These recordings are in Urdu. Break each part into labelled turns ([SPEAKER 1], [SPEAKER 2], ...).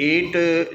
[SPEAKER 1] 8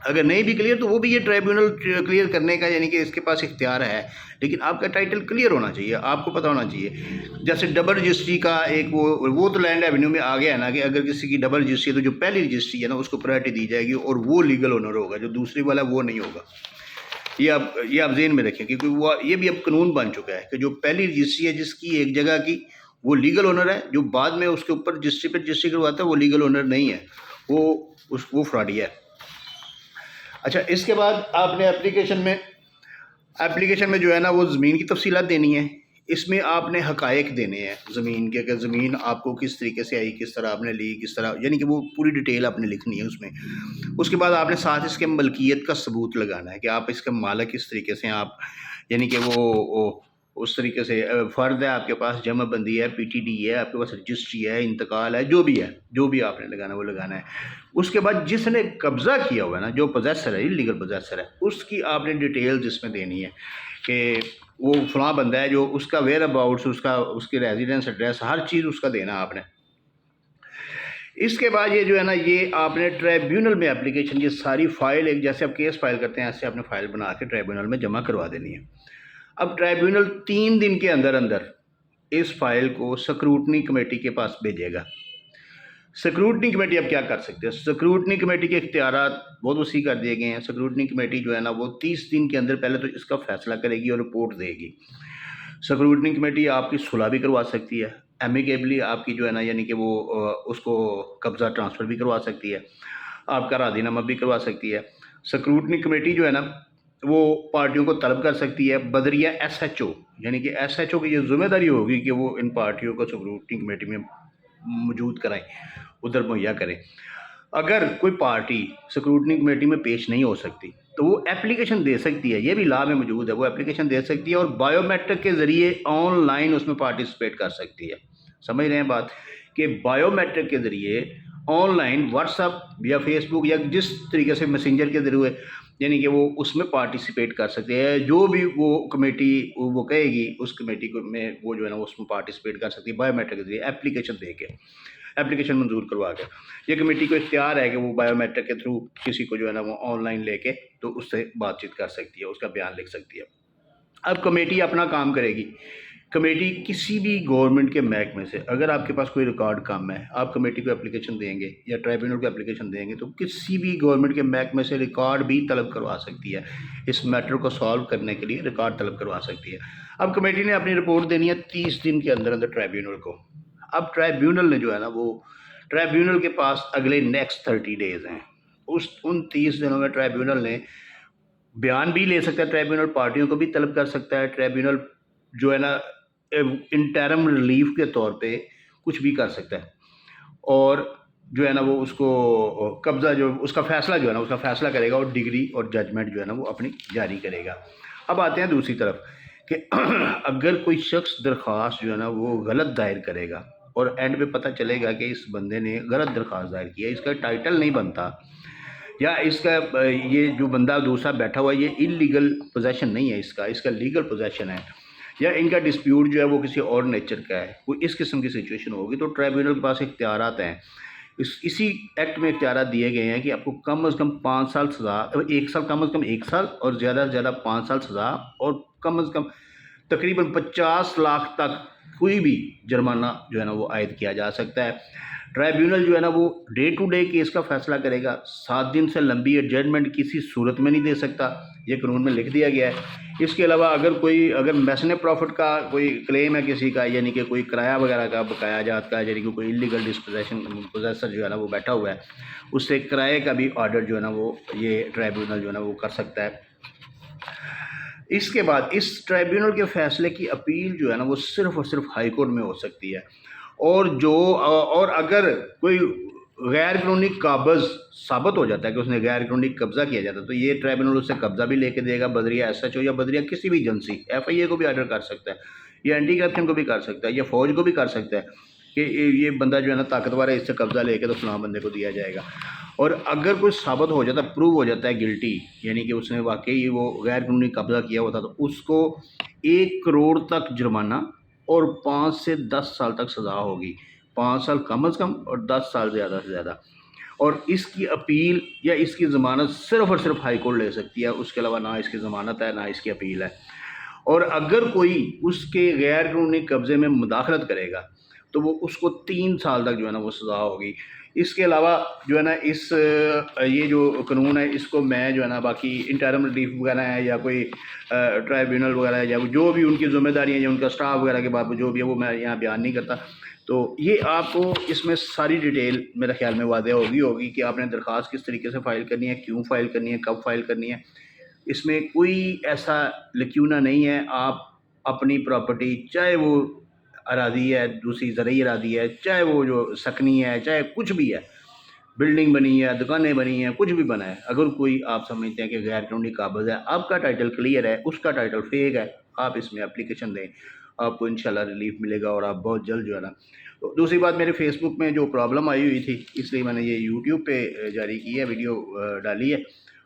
[SPEAKER 1] اگر نہیں بھی کلیئر تو وہ بھی یہ ٹریبیونل کلیئر کرنے کا یعنی کہ اس کے پاس اختیار ہے، لیکن آپ کا ٹائٹل کلیئر ہونا چاہیے، آپ کو پتہ ہونا چاہیے۔ جیسے ڈبل رجسٹری کا ایک وہ تو لینڈ ایونیو میں آ گیا ہے نا، کہ اگر کسی کی ڈبل رجسٹری ہے تو جو پہلی رجسٹری ہے نا اس کو پرائرٹی دی جائے گی اور وہ لیگل اونر ہوگا، جو دوسری والا وہ نہیں ہوگا۔ یہ آپ ذہن میں رکھیں، کیونکہ وہ یہ بھی اب قانون بن چکا ہے کہ جو پہلی رجسٹری ہے جس کی ایک جگہ کی، وہ لیگل اونر ہے، جو بعد میں اس کے اوپر رجسٹری پہ رجسٹری کرواتا ہے وہ لیگل اونر نہیں ہے، وہ فراڈی ہے۔ اچھا، اس کے بعد آپ نے اپلیکیشن میں جو ہے نا وہ زمین کی تفصیلات دینی ہے۔ اس میں آپ نے حقائق دینے ہیں زمین کے، کہ زمین آپ کو کس طریقے سے آئی، کس طرح آپ نے لی، کس طرح، یعنی کہ وہ پوری ڈیٹیل آپ نے لکھنی ہے اس میں۔ اس کے بعد آپ نے ساتھ اس کے ملکیت کا ثبوت لگانا ہے کہ آپ اس کے مالک کس طریقے سے ہیں آپ، یعنی کہ وہ اس طریقے سے فرد ہے آپ کے پاس، جمع بندی ہے، پی ٹی ڈی ہے آپ کے پاس، رجسٹری ہے، انتقال ہے، جو بھی آپ نے لگانا ہے وہ لگانا ہے۔ اس کے بعد جس نے قبضہ کیا ہوا ہے نا، جو پوزیسر ہے، لیگل پوزیسر ہے، اس کی آپ نے ڈیٹیل جس میں دینی ہے کہ وہ فلاں بندہ ہے، جو اس کا ویئر اباؤٹس، اس کی ریزیڈنس ایڈریس، ہر چیز اس کا دینا آپ نے۔ اس کے بعد یہ جو ہے نا، یہ آپ نے ٹریبیونل میں اپلیکیشن، یہ ساری فائل ایک جیسے آپ کیس فائل کرتے ہیں ایسے آپ نے فائل بنا کے ٹریبیونل میں جمع کروا دینی ہے۔ اب ٹریبیونل 3 دن کے اندر اس فائل کو سکروٹنی کمیٹی کے پاس بھیجے گا۔ سکروٹنی کمیٹی اب کیا کر سکتے ہیں؟ سکروٹنی کمیٹی کے اختیارات بہت وسیع کر دیے گئے ہیں۔ سکروٹنی کمیٹی جو ہے نا وہ 30 دن کے اندر پہلے تو اس کا فیصلہ کرے گی اور رپورٹ دے گی۔ سکروٹنی کمیٹی آپ کی صلح بھی کروا سکتی ہے، ایمیکیبلی آپ کی جو ہے نا، یعنی کہ وہ اس کو قبضہ ٹرانسفر بھی کروا سکتی ہے، آپ کا راضی نامہ بھی کروا سکتی ہے۔ سکروٹنی کمیٹی جو ہے نا وہ پارٹیوں کو طلب کر سکتی ہے بدریہ ایس ایچ او، یعنی کہ ایس ایچ او کی یہ ذمہ داری ہوگی کہ وہ ان پارٹیوں کو سکروٹنی کمیٹی میں موجود کرائیں، ادھر مہیا کریں۔ اگر کوئی پارٹی سکروٹنی کمیٹی میں پیش نہیں ہو سکتی تو وہ اپلیکیشن دے سکتی ہے، یہ بھی لا میں موجود ہے، وہ اپلیکیشن دے سکتی ہے اور بایو میٹرک کے ذریعے آن لائن اس میں پارٹیسپیٹ کر سکتی ہے۔ سمجھ رہے ہیں بات، کہ بایو میٹرک کے ذریعے آن لائن واٹس ایپ یا فیس بک یا جس طریقے سے میسنجر کے ذریعے، یعنی کہ وہ اس میں پارٹیسپیٹ کر سکتے ہیں، جو بھی وہ کمیٹی وہ کہے گی اس کمیٹی کو میں وہ جو ہے نا اس میں پارٹیسپیٹ کر سکتی ہے بایو میٹرک کے ذریعے اپلیکیشن دے کے، اپلیکیشن منظور کروا کے۔ یہ کمیٹی کو اختیار ہے کہ وہ بایو میٹرک کے تھرو کسی کو جو ہے نا وہ آن لائن لے کے تو اس سے بات چیت کر سکتی ہے، اس کا بیان لکھ سکتی ہے۔ اب کمیٹی اپنا کام کرے گی۔ کمیٹی کسی بھی گورنمنٹ کے محکمے سے اگر آپ کے پاس کوئی ریکارڈ کم ہے، آپ کمیٹی کو اپلیکیشن دیں گے یا ٹرائبیونل کو اپلیکیشن دیں گے تو کسی بھی گورنمنٹ کے محکمے سے ریکارڈ بھی طلب کروا سکتی ہے، اس میٹر کو سالو کرنے کے لیے ریکارڈ طلب کروا سکتی ہے۔ اب کمیٹی نے اپنی رپورٹ دینی ہے 30 دن کے اندر ٹرائبیونل کو۔ اب ٹرائبیونل نے جو ہے نا وہ ٹرائبیونل کے پاس اگلے نیکسٹ 30 ڈیز ہیں، ان 30 دنوں میں ٹرائبیونل نے بیان بھی لے سکتا ہے، ٹرائبیونل پارٹیوں کو بھی طلب کر سکتا ہے، ٹرائبیونل جو ہے نا انٹرم ریلیف کے طور پہ کچھ بھی کر سکتا ہے، اور جو ہے نا وہ اس کو قبضہ جو اس کا فیصلہ جو ہے نا اس کا فیصلہ کرے گا اور ڈگری اور ججمنٹ جو ہے نا وہ اپنی جاری کرے گا۔ اب آتے ہیں دوسری طرف کہ اگر کوئی شخص درخواست جو ہے نا وہ غلط دائر کرے گا اور اینڈ پہ پتہ چلے گا کہ اس بندے نے غلط درخواست دائر کیا، اس کا ٹائٹل نہیں بنتا، یا اس کا یہ جو بندہ دوسرا بیٹھا ہوا ہے یہ انلیگل پوزیشن نہیں ہے، اس کا لیگل پوزیشن ہے، یا ان کا ڈسپیوٹ جو ہے وہ کسی اور نیچر کا ہے، کوئی اس قسم کی سچویشن ہوگی تو ٹرائبیونل کے پاس اختیارات ہیں۔ اسی ایکٹ میں اختیارات دیے گئے ہیں کہ آپ کو کم از کم 5 سال سزا، 1 سال کم از کم 1 سال اور زیادہ سے زیادہ 5 سال سزا، اور کم از کم تقریباً 50 لاکھ تک کوئی بھی جرمانہ جو ہے نا وہ عائد کیا جا سکتا ہے۔ ٹرائبیونل جو ہے نا وہ ڈے ٹو ڈے کیس کا فیصلہ کرے گا، 7 دن سے لمبی ایڈجسٹمنٹ کسی صورت میں نہیں دے سکتا، یہ قانون میں لکھ دیا گیا ہے۔ اس کے علاوہ اگر میسن پروفٹ کا کوئی کلیم ہے کسی کا، یعنی کہ کوئی کرایہ وغیرہ کا بقایا جات کا، یعنی کہ کوئی انلیگل ڈسپوزیشن پوزیسر جو ہے نا وہ بیٹھا ہوا ہے، اس سے کرائے کا بھی آرڈر جو ہے نا وہ یہ ٹرائبیونل جو ہے نا وہ کر سکتا ہے۔ اس کے بعد اس ٹرائبیونل کے فیصلے کی اپیل جو ہے نا وہ صرف اور صرف ہائی کورٹ میں ہو سکتی ہے، اور اگر کوئی غیر قانونی قابض ثابت ہو جاتا ہے کہ اس نے غیر قانونی قبضہ کیا جاتا ہے تو یہ ٹرائبیونل اس سے قبضہ بھی لے کے دے گا، بدریہ ایس ایچ او یا بدریہ کسی بھی ایجنسی، ایف آئی اے کو بھی آرڈر کر سکتا ہے، یا اینٹی کرپشن کو بھی کر سکتا ہے، یا فوج کو بھی کر سکتا ہے کہ یہ بندہ جو ہے نا طاقتور ہے، اس سے قبضہ لے کے تو فلاں بندے کو دیا جائے گا۔ اور اگر کوئی ثابت ہو جاتا ہے، پروو ہو جاتا ہے گلٹی، یعنی کہ اس نے واقعی وہ غیر قانونی قبضہ کیا ہوا تھا، تو اس کو 1 کروڑ تک جرمانہ اور 5 سے 10 سال تک سزا ہوگی، 5 سال کم از کم اور 10 سال زیادہ سے زیادہ۔ اور اس کی اپیل یا اس کی ضمانت صرف اور صرف ہائی کورٹ لے سکتی ہے، اس کے علاوہ نہ اس کی ضمانت ہے نہ اس کی اپیل ہے۔ اور اگر کوئی اس کے غیر قانونی قبضے میں مداخلت کرے گا تو وہ اس کو 3 سال تک جو ہے نا وہ سزا ہوگی۔ اس کے علاوہ جو ہے نا یہ جو قانون ہے اس کو میں جو ہے نا باقی انٹرم ریلیف وغیرہ ہے یا کوئی ٹرائیبیونل وغیرہ ہے یا جو بھی ان کی ذمہ داری ہیں یا ان کا سٹاف وغیرہ کے بارے میں جو بھی ہے وہ میں یہاں بیان نہیں کرتا۔ تو یہ آپ کو اس میں ساری ڈیٹیل میرے خیال میں واضح ہوگی کہ آپ نے درخواست کس طریقے سے فائل کرنی ہے، کیوں فائل کرنی ہے، کب فائل کرنی ہے۔ اس میں کوئی ایسا لکیونہ نہیں ہے۔ آپ اپنی پراپرٹی، چاہے وہ اراضی ہے، دوسری زرعی اراضی ہے، چاہے وہ جو سکنی ہے، چاہے کچھ بھی ہے، بلڈنگ بنی ہے، دکانیں بنی ہیں، کچھ بھی بنا ہے، اگر کوئی آپ سمجھتے ہیں کہ غیر قانونی قابض ہے، آپ کا ٹائٹل کلیئر ہے، اس کا ٹائٹل فیک ہے، آپ اس میں اپلیکیشن دیں، آپ کو انشاءاللہ ریلیف ملے گا اور آپ بہت جلد جو ہے نا۔ دوسری بات، میرے فیس بک میں جو پرابلم آئی ہوئی تھی اس لیے میں نے یہ یوٹیوب پہ جاری کی ہے، ویڈیو ڈالی ہے۔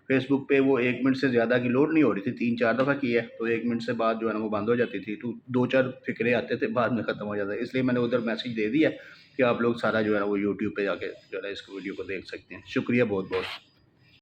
[SPEAKER 1] فیس بک پہ وہ 1 منٹ سے زیادہ کی لوڈ نہیں ہو رہی تھی، 3-4 دفعہ کی ہے تو 1 منٹ سے بعد جو ہے نا وہ بند ہو جاتی تھی، تو 2-4 فکرے آتے تھے، بعد میں ختم ہو جاتا ہے۔ اس لیے میں نے ادھر میسیج دے دیا کہ آپ لوگ سارا جو ہے نا وہ یوٹیوب پہ جا کے جو ہے نا اس کو ویڈیو کو دیکھ سکتے ہیں۔ شکریہ بہت بہت۔